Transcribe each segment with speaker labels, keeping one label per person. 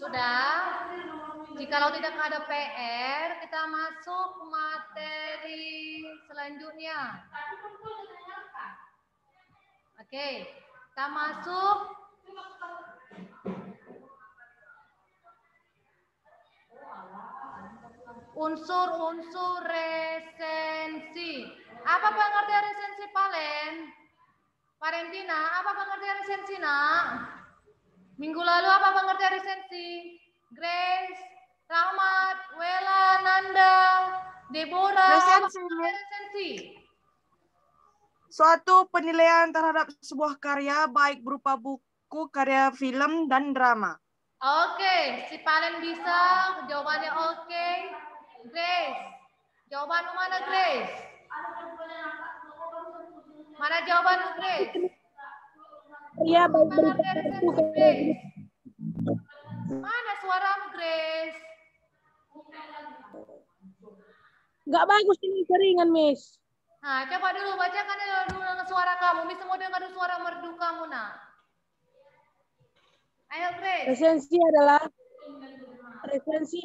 Speaker 1: Sudah? Jikalau tidak ada PR, kita masuk materi selanjutnya. Oke, kita masuk unsur-unsur resensi. Apa pengertian resensi, Palen? Parentina, apa pengertian resensi, nak? Minggu lalu apa pengertian resensi? Grace, Rahmat, Wela, Nanda, Deborah, apa pengertian resensi?
Speaker 2: Suatu penilaian terhadap sebuah karya, baik berupa buku, karya film, dan drama.
Speaker 1: Oke, si Palen bisa, jawabannya oke. Grace, jawaban mana Grace? Mana jawaban Grace?
Speaker 3: Iya, baik
Speaker 1: Pengertian resensi Grace. Mana suaramu Grace?
Speaker 3: Nggak bagus ini jaringan, Miss.
Speaker 1: Nah, coba dulu bacakan dulu dengan suara kamu. Miss mau dengar suara merdu kamu, nak. Ayo Grace.
Speaker 3: Resensi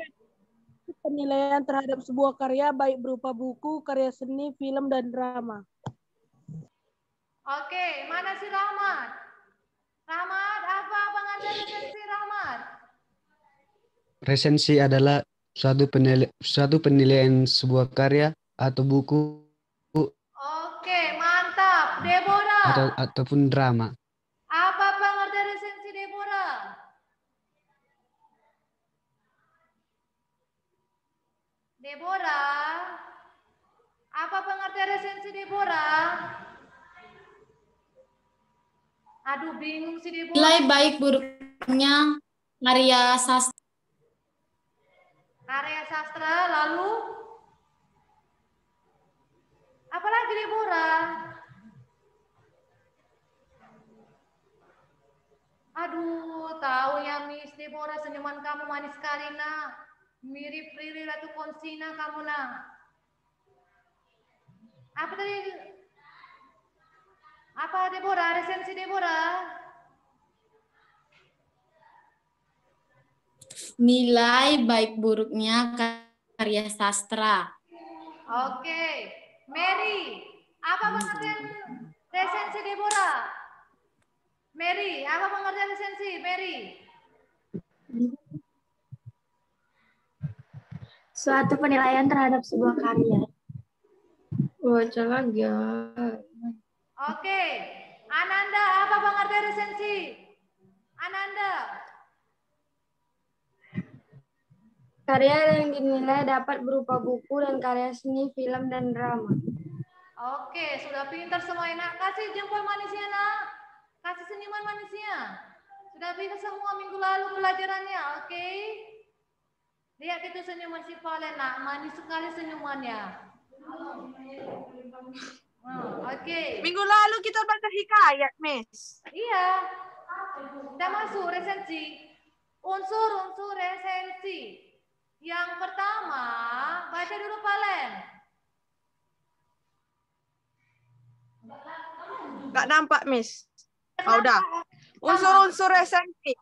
Speaker 3: penilaian terhadap sebuah karya, baik berupa buku, karya seni, film, dan drama.
Speaker 1: Oke, mana si Rahmat? Rahmat, apa pengertian resensi Rahmat?
Speaker 4: Resensi adalah suatu penilaian sebuah karya atau buku
Speaker 1: Oke, mantap. Deborah.
Speaker 4: ataupun drama.
Speaker 1: Apa pengertian resensi Deborah? Deborah. Apa pengertian resensi Deborah? Aduh, bingung si Deborah.
Speaker 5: Nilai baik buruknya karya sastra.
Speaker 1: Karya sastra, lalu? Apalagi Deborah? Aduh, tahu ya Miss Deborah, senyuman kamu manis sekali, nak. Mirip Riri Ratu Konsina kamu, nak. Apa tadi? Apa Deborah? Resensi Deborah?
Speaker 5: Nilai baik buruknya karya sastra.
Speaker 1: Oke. Mary, apa pengertian resensi Deborah? Mary, apa pengertian resensi? Mary.
Speaker 6: Suatu penilaian terhadap sebuah karya.
Speaker 5: Baca lagi ya.
Speaker 1: Oke. Ananda, apa pengertian resensi? Ananda.
Speaker 6: Karya yang dinilai dapat berupa buku dan karya seni, film, dan drama.
Speaker 1: Oke, sudah pintar semua nak. Kasih jempol manisnya, nak. Kasih senyuman manisnya. Sudah bisa semua minggu lalu pelajarannya, oke? Lihat itu senyuman si Valen, nak. Manis sekali senyumannya. Oke.
Speaker 2: Minggu lalu kita baca hikayat, Miss.
Speaker 1: Iya. Kita masuk resensi. Unsur-unsur resensi. Yang pertama, baca dulu Valen.
Speaker 2: Nggak nampak, Miss. Oh, udah. Unsur-unsur resensi.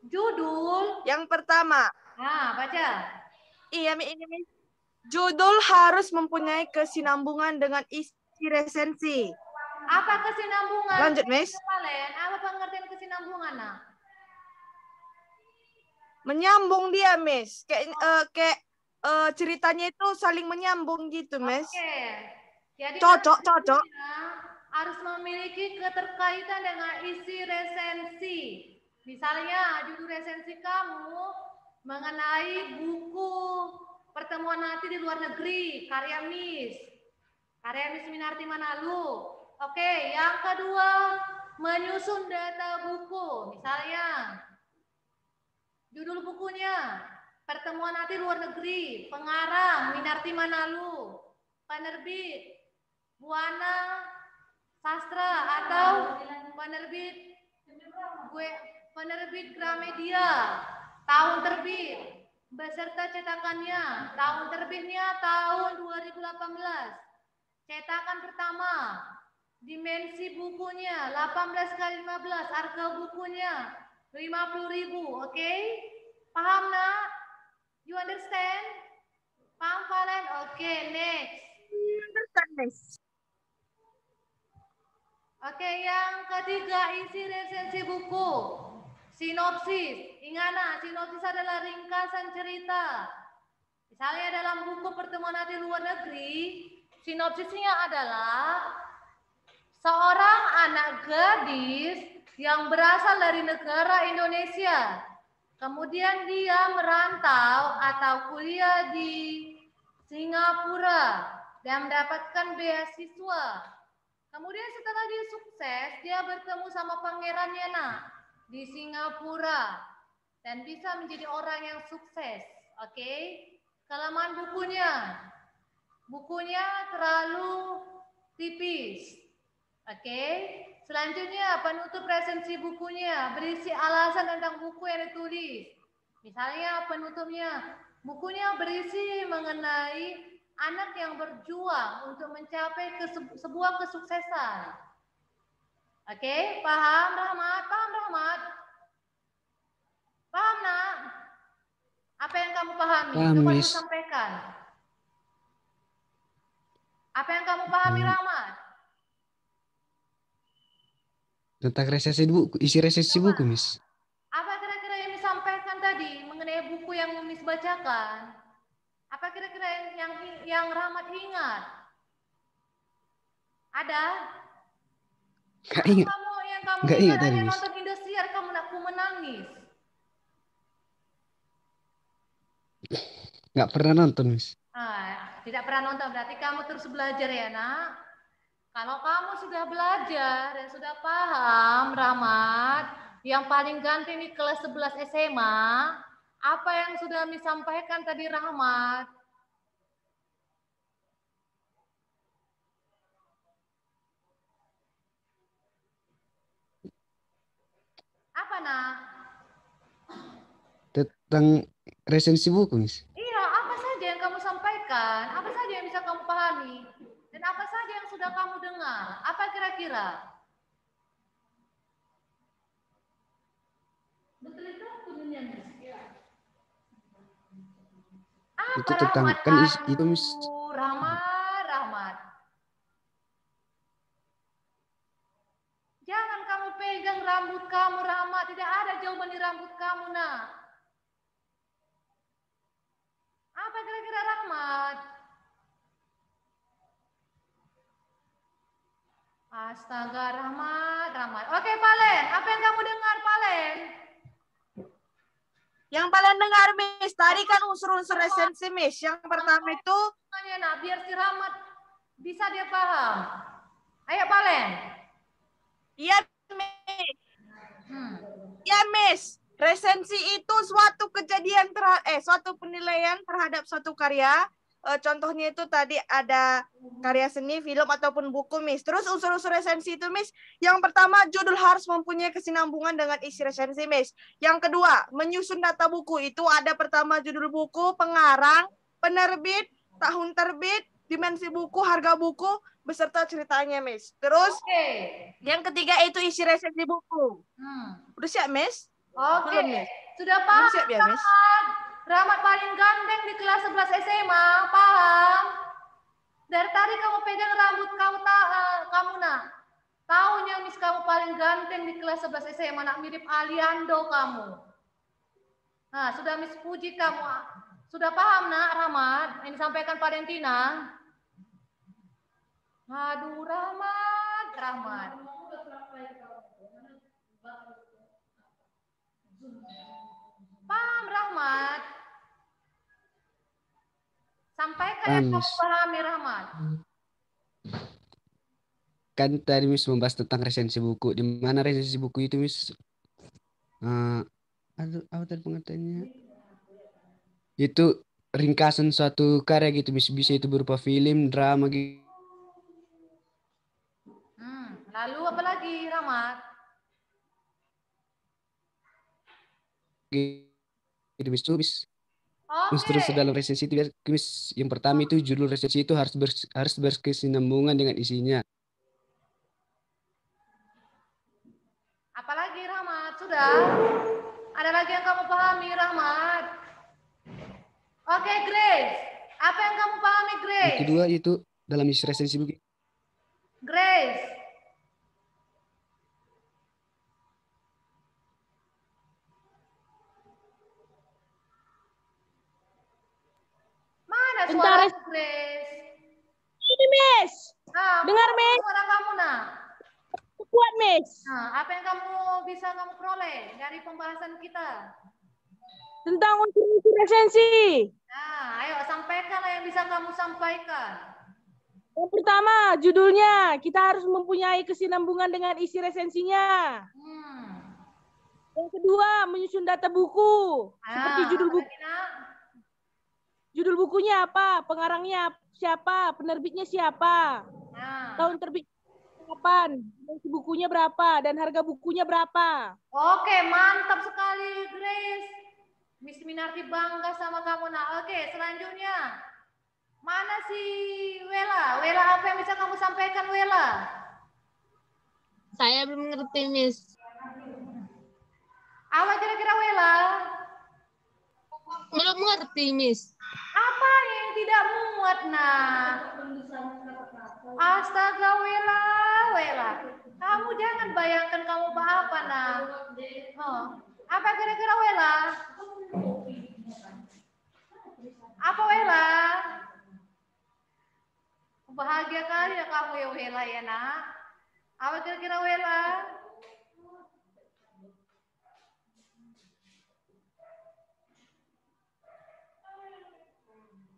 Speaker 1: Judul.
Speaker 2: Yang pertama.
Speaker 1: Nah, baca.
Speaker 2: Iya, ini, Miss. Judul harus mempunyai kesinambungan dengan isi resensi.
Speaker 1: Apa kesinambungan?
Speaker 2: Lanjut, Miss.
Speaker 1: Valen, apa pengertian kesinambungan, nak?
Speaker 2: Menyambung dia, Miss. Kayak ceritanya itu saling menyambung gitu, Miss.
Speaker 1: Oke. Jadi
Speaker 2: cocok.
Speaker 1: Harus memiliki keterkaitan dengan isi resensi. Misalnya judul resensi kamu mengenai buku Pertemuan Hati di Luar Negeri, karya Miss Minarti Manalu. Oke, yang kedua, menyusun data buku. Misalnya judul bukunya Pertemuan Hati Luar Negeri, pengarang Minarti Manalu, penerbit Buana Sastra atau penerbit Gramedia, tahun terbit beserta cetakannya, tahun terbitnya tahun 2018. Cetakan pertama, dimensi bukunya 18 x 15, harga bukunya 50.000, oke? Paham nak? You understand? Paham Valen? Oke, next. Oke, yang ketiga isi resensi buku. Sinopsis. Ingat nak, sinopsis adalah ringkasan cerita. Misalnya dalam buku Pertemuan Hati Luar Negeri, sinopsisnya adalah seorang anak gadis yang berasal dari negara Indonesia. Kemudian dia merantau atau kuliah di Singapura dan mendapatkan beasiswa. Kemudian setelah dia sukses, dia bertemu sama pangerannya nak di Singapura dan bisa menjadi orang yang sukses. Oke, kelemahan bukunya terlalu tipis. Oke, selanjutnya penutup resensi bukunya berisi alasan tentang buku yang ditulis. Misalnya penutupnya, bukunya berisi mengenai anak yang berjuang untuk mencapai sebuah kesuksesan. Oke, paham Rahmat? Paham Rahmat? Paham nak? Apa yang kamu pahami?
Speaker 4: Paham,
Speaker 1: Coba
Speaker 4: Miss.
Speaker 1: sampaikan. Apa yang kamu pahami Rahmat?
Speaker 4: Tentang resensi buku, isi resensi buku, Miss.
Speaker 1: Apa kira-kira yang disampaikan tadi mengenai buku yang Miss bacakan? Apa kira-kira yang Rahmat ingat? Ada?
Speaker 4: Gak ingat.
Speaker 1: Yang kamu
Speaker 4: Nggak
Speaker 1: ingat
Speaker 4: ingat tadi,
Speaker 1: hanya
Speaker 4: Miss.
Speaker 1: nonton Indosiar, kamu nak ku menangis.
Speaker 4: Gak pernah nonton, Miss.
Speaker 1: Tidak pernah nonton, berarti kamu terus belajar ya nak. Kalau kamu sudah belajar dan sudah paham Rahmat, yang paling ganteng di kelas 11 SMA, apa yang sudah disampaikan tadi Rahmat? Apa nak?
Speaker 4: Tentang resensi buku, Miss.
Speaker 1: Iya, apa saja yang kamu sampaikan? Apa saja yang bisa kamu pahami? Dan apa saja yang sudah kamu dengar? Apa kira-kira? Betul itu bunyinya, Miss? Apa
Speaker 4: Itu tentang
Speaker 1: Rahmat?
Speaker 4: kan itu, Miss.
Speaker 1: Rahmat. Jangan kamu pegang rambut kamu, Rahmat. Tidak ada jawaban di rambut kamu, nak. Apa kira-kira Rahmat? Astaga, Rahmat. Oke, Palen. Apa yang kamu dengar, Palen?
Speaker 2: Yang paling dengar, Miss, tadi kan unsur-unsur resensi, Miss. Yang pertama itu,
Speaker 1: Nah, biar si Rahmat bisa dia paham. Ayo, Palen.
Speaker 2: iya, Miss. Iya, Miss. Resensi itu suatu kejadian, suatu penilaian terhadap suatu karya. Contohnya itu tadi ada karya seni, film, ataupun buku, Miss. Terus unsur-unsur resensi itu, Miss. Yang pertama, judul harus mempunyai kesinambungan dengan isi resensi, Miss. Yang kedua, menyusun data buku. Itu ada pertama judul buku, pengarang, penerbit, tahun terbit, dimensi buku, harga buku, beserta ceritanya, Miss. Terus, yang ketiga itu isi resensi buku. Udah siap, Miss?
Speaker 1: Oke,
Speaker 2: Belum, Miss?
Speaker 1: sudah paham,
Speaker 2: Belum siap ya, Miss?
Speaker 1: Rahmat paling ganteng di kelas 11 SMA, paham? Dari tadi kamu pegang rambut kamu nak. Tahunya Miss kamu paling ganteng di kelas 11 SMA, nak mirip Aliando kamu. Nah, sudah Miss puji kamu. Sudah paham nak Rahmat? Yang disampaikan Valentina. Aduh, Rahmat. Paham Rahmat? Sampaikan yang kamu pahami Rahmat.
Speaker 4: Kan tadi Miss membahas tentang resensi buku. Di mana resensi buku itu, Miss? Apa tadi pengertiannya? Itu ringkasan suatu karya gitu, Miss. Bisa itu berupa film, drama gitu.
Speaker 1: Lalu apa lagi, Rahmat?
Speaker 4: Gitu, Miss. Itu, Miss.
Speaker 1: Oke.
Speaker 4: Terus dalam resensi itu, Miss, yang pertama itu judul resensi itu harus berkesinambungan dengan isinya.
Speaker 1: Apalagi Rahmat, sudah? Ada lagi yang kamu pahami, Rahmat? Oke, Grace. Apa yang kamu pahami, Grace?
Speaker 4: Yang kedua itu dalam isi resensi buku.
Speaker 1: Grace. Mana suara Grace?
Speaker 3: Ini, Miss.
Speaker 1: Nah,
Speaker 3: Dengar, Miss.
Speaker 1: Suara kamu, nak.
Speaker 3: Kuat, Miss.
Speaker 1: Nah, apa yang bisa kamu peroleh dari pembahasan kita?
Speaker 3: Tentang unsur-unsur resensi.
Speaker 1: Nah, ayo sampaikanlah yang bisa kamu sampaikan.
Speaker 3: Yang pertama, judulnya. Kita harus mempunyai kesinambungan dengan isi resensinya. Yang kedua, menyusun data buku. Seperti judul buku. Judul bukunya apa? Pengarangnya siapa? Penerbitnya siapa? Tahun terbit kapan? Bukunya berapa? Dan harga bukunya berapa?
Speaker 1: Oke, mantap sekali, Grace. Miss Minarti bangga sama kamu, nak. Oke, selanjutnya. Mana si Wela? Wela, apa yang bisa kamu sampaikan, Wela?
Speaker 5: Saya belum ngerti, Miss.
Speaker 1: Apa kira-kira, Wela?
Speaker 5: Belum ngerti, Miss.
Speaker 1: Apa yang tidak muat, nak? Astaga, Wela, Wela. Kamu jangan bayangkan kamu apa, nak. Oh. Apa kira-kira, Wela? Apa, Wela? Bahagia kali ya kamu ya, Wela, ya, nak. Apa kira-kira, Wela?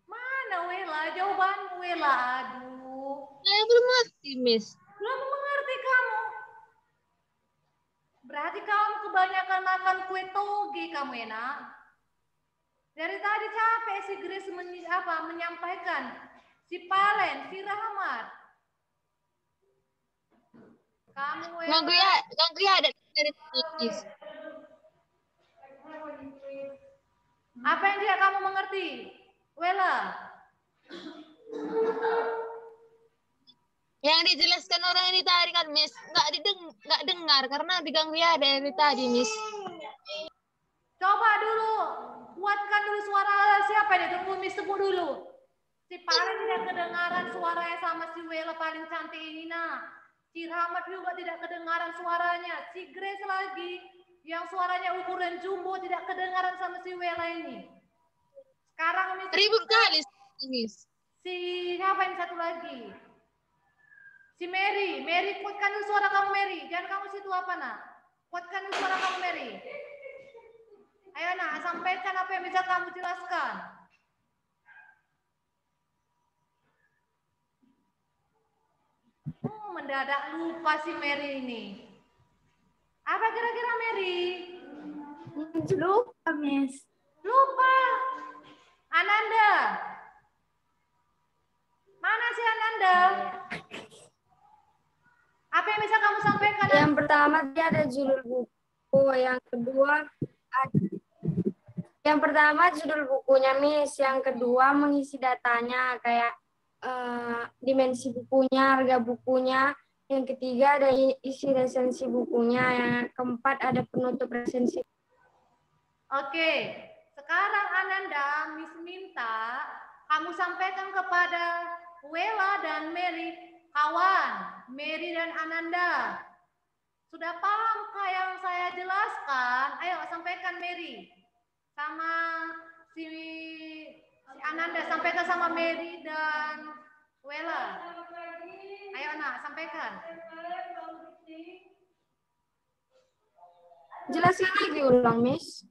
Speaker 1: Mana, Wela? Jawabanmu, Wela. Aduh.
Speaker 5: Saya belum ngerti, Miss.
Speaker 1: Belum mengerti kamu. Berarti kamu kebanyakan makan kue toge kamu, ya, nak. Dari tadi capek si Grace menyampaikan. Si Palen, si Rahmat. Kamu, Wela.
Speaker 5: Ganggu ya ada dari Miss.
Speaker 1: Apa yang tidak kamu mengerti, Wela?
Speaker 5: Yang dijelaskan orang ini tadi kan, Miss, nggak dengar karena diganggu ya dari tadi, Miss.
Speaker 1: Coba dulu, kuatkan dulu suara siapa ini? Tunggu Miss sebut dulu. Si Palen tidak kedengaran suaranya sama si Wela paling cantik ini, nak. Si Rahmat juga tidak kedengaran suaranya. Si Grace lagi, yang suaranya ukuran jumbo tidak kedengaran sama si Wela ini. Sekarang Miss
Speaker 5: Ribut kali, Miss.
Speaker 1: si siapa yang satu lagi? Si Mary. Mary, kuatkan dulu suara kamu, Mary. Jangan kamu situ apa, nak. Kuatkan dulu suara kamu, Mary. Ayo, nak, sampaikan apa yang bisa kamu jelaskan. Mendadak lupa si Mary ini. Apa kira-kira, Mary?
Speaker 6: Lupa, Miss.
Speaker 1: Lupa. Ananda. Mana si Ananda? Apa yang bisa kamu sampaikan?
Speaker 6: Yang pertama dia ada judul buku, yang pertama judul bukunya, Miss. Yang kedua mengisi datanya kayak dimensi bukunya, harga bukunya. Yang ketiga ada isi resensi bukunya. Yang keempat ada penutup resensi.
Speaker 1: Oke, sekarang Ananda, Miss minta kamu sampaikan kepada Wela dan Mary, kawan, Mary dan Ananda. Sudah pahamkah yang saya jelaskan? Ayo sampaikan, Mary. Sama si Ananda, sampaikan sama Mary dan Wela. Ayo, nak, sampaikan.
Speaker 6: Jelaskan lagi ulang, Miss.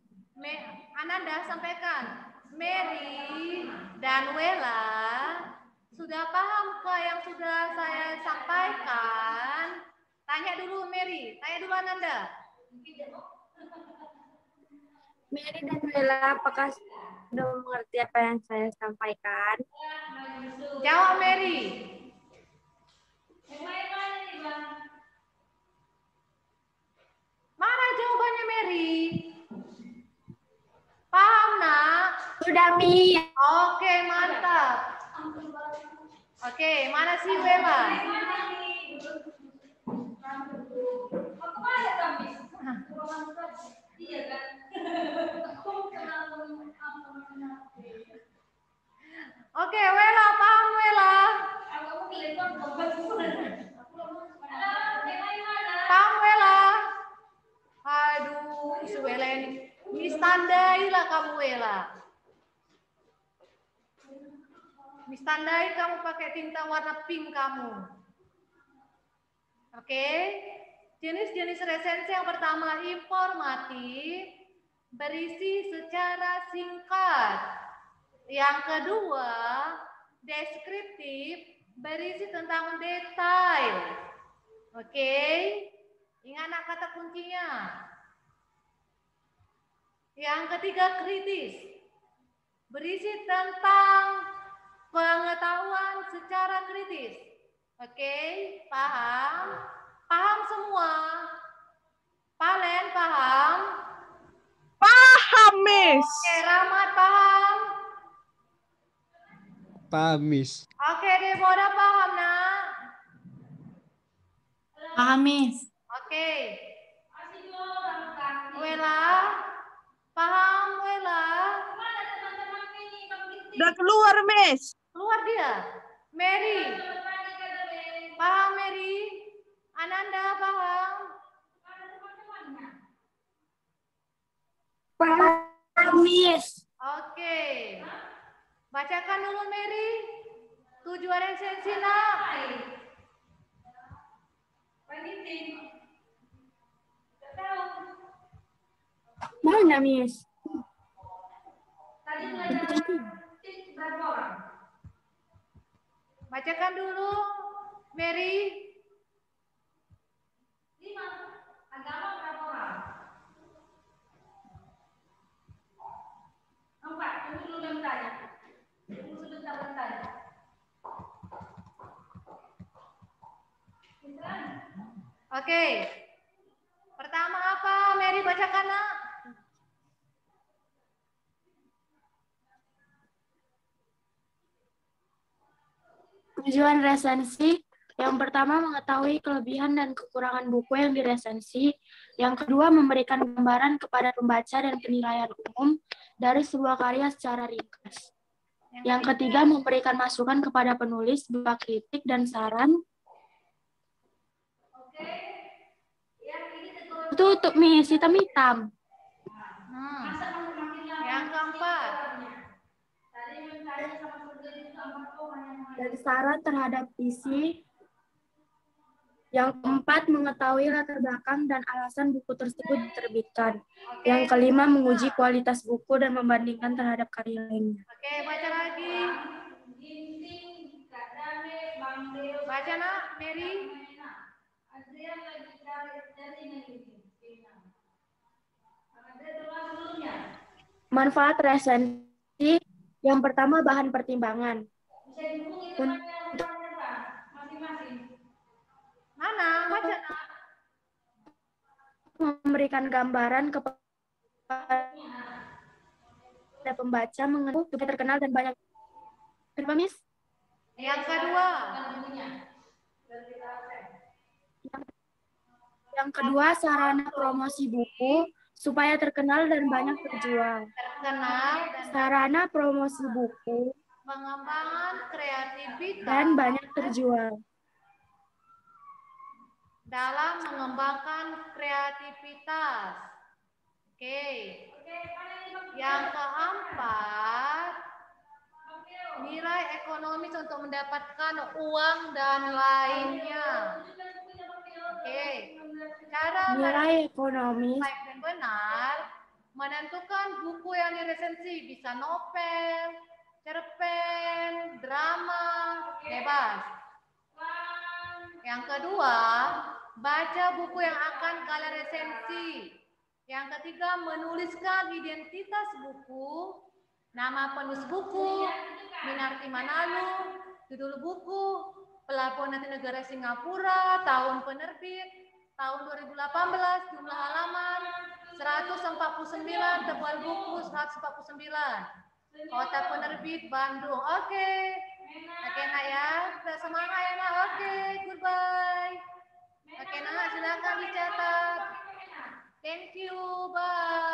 Speaker 1: Ananda, sampaikan. Mary dan Wela, sudah pahamkah yang sudah saya sampaikan? Tanya dulu Mary, tanya dulu Ananda.
Speaker 6: Mary dan Wela, apakah sudah mengerti apa yang saya sampaikan?
Speaker 1: Jawab Mary. Mana jawabannya Mary? Paham, nak?
Speaker 6: Sudah, Miss.
Speaker 1: Oke, mantap. Oke, mana si Wela? Oke, Wela, paham Wela? Paham Wela? Aduh, si Wela ini. Mistandailah kamu Wela. Mistandai kamu pakai tinta warna pink kamu. Oke. Jenis-jenis resensi yang pertama informatif, berisi secara singkat. Yang kedua, deskriptif, berisi tentang detail. Oke. Ingat anak kata kuncinya. Yang ketiga, kritis. Berisi tentang pengetahuan secara kritis. Oke, paham? Paham semua? Palen paham?
Speaker 2: Paham, Miss.
Speaker 1: Oke, Rahmat paham?
Speaker 4: Paham, Miss.
Speaker 1: Oke, Deborah paham, nak?
Speaker 7: Paham, Miss.
Speaker 1: Oke. Wela? Paham, Wela?
Speaker 2: Udah keluar, Miss.
Speaker 1: Keluar dia. Mary. Paham, Mary? Ananda paham?
Speaker 6: Paham, Miss.
Speaker 1: Oke. Bacakan dulu, Mary. Tujuan resensi, nak.
Speaker 6: Mana, Miss?
Speaker 1: Bacakan dulu, Mary. Oke. Pertama apa, Mary bacakan, nak?
Speaker 6: Tujuan resensi, yang pertama mengetahui kelebihan dan kekurangan buku yang diresensi. Yang kedua memberikan gambaran kepada pembaca dan penilaian umum dari sebuah karya secara ringkas. Yang ketiga memberikan masukan kepada penulis berupa kritik dan saran. Itu untuk Miss hitam-hitam.
Speaker 1: Yang keempat.
Speaker 6: Dan saran terhadap isi. Yang keempat, mengetahui latar belakang dan alasan buku tersebut diterbitkan. Yang kelima, menguji kualitas buku dan membandingkan terhadap karya lainnya.
Speaker 1: Oke, baca lagi. Baca, nak, Mary.
Speaker 6: Manfaat resensi, yang pertama bahan pertimbangan.
Speaker 1: Mana? Baca, nak.
Speaker 6: Memberikan gambaran kepada pembaca mengenai buku terkenal dan banyak. Kenapa, Miss?
Speaker 1: Yang kedua.
Speaker 6: Yang kedua, sarana promosi buku supaya terkenal dan banyak terjual.
Speaker 1: Terkenal dan
Speaker 6: Sarana promosi buku
Speaker 1: pengembangan kreativitas
Speaker 6: dan banyak terjual.
Speaker 1: dalam mengembangkan kreativitas. Oke. Yang keempat, nilai ekonomis untuk mendapatkan uang dan lainnya. Oke. Cara
Speaker 6: Nilai ekonomis
Speaker 1: baik dan benar menentukan buku yang diresensi, bisa novel, cerpen, drama, bebas. Yang kedua, baca buku yang akan kalian resensi. Yang ketiga, menuliskan identitas buku, nama penulis buku, Minarti Manalo, judul buku, Pelabuhan Nanti Negara Singapura, tahun penerbit, tahun 2018, jumlah halaman 149, tebal buku 149. Kota penerbit Bandung. Oke. Oke, nak ya. Kita semangat ya, nak. Oke, goodbye. Oke, nak, silakan dicatat. Thank you. Bye.